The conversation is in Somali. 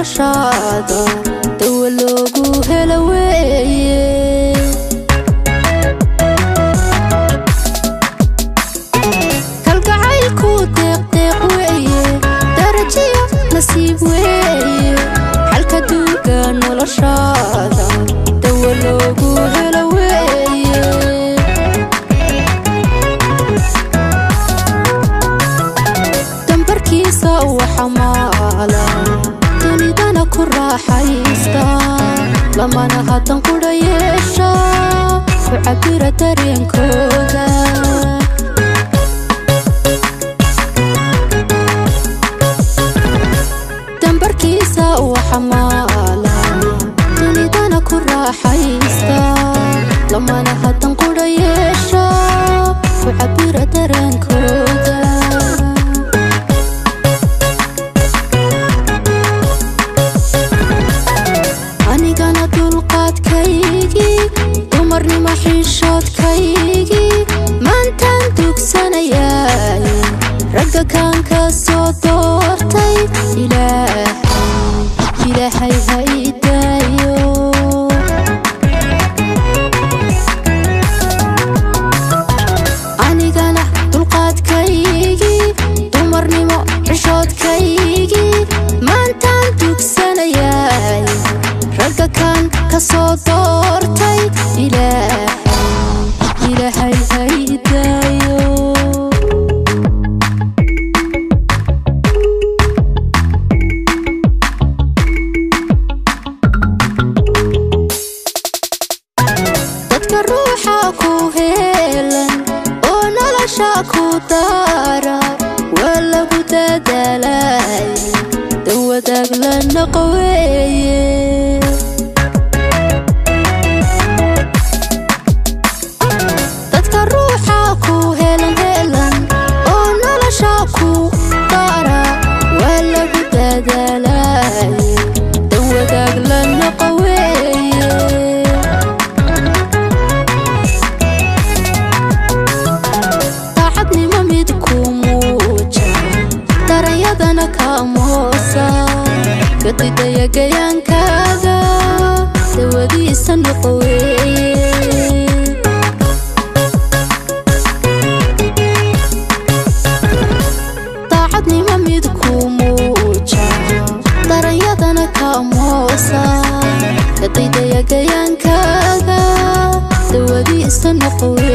noloshaada dawo loogu helo weeye kalgacaylku deeq weeye darajiyo nasiib weeye xalka duuga noloshaada dawo loogu helo weeye dambarkiisa waxa maala dunidana ku raaxaysta lamana hadan qudha yeesha ku cabira dareenkooda dambarkiisa waxa maala dunidana ku raaxaysta lamana hadan qudha yeesha ku cabira dareenkooda anigana dulqaadkaygii dumarnimo xishoodkaygii maantaan dugsanayay ragga kaan ka soo doortay ilaahay ha ii daayo anigana dulqaadkaygii dumarnimo xishoodkaygii maantaan dugsanayay ragga kaan ka soo doortay ilaahay ha ii daayo dadka ruuxa ku heelan oo nolosha ku daara waa lagu dadaalay dawadaag la noqo weeye dadka ruuxa ku heelan oo nolosha ku daara waa lagu dadaalay dawadaag la noqo weeye daacadnimo mid ku muuja daranyadana ka moosa kadidaya gayaankaaga dawadiisa noqo weeye daacadnimo mid ku muuja daranyadana ka moosa kadidaya gayaankaaga dawadiisa noqo weeye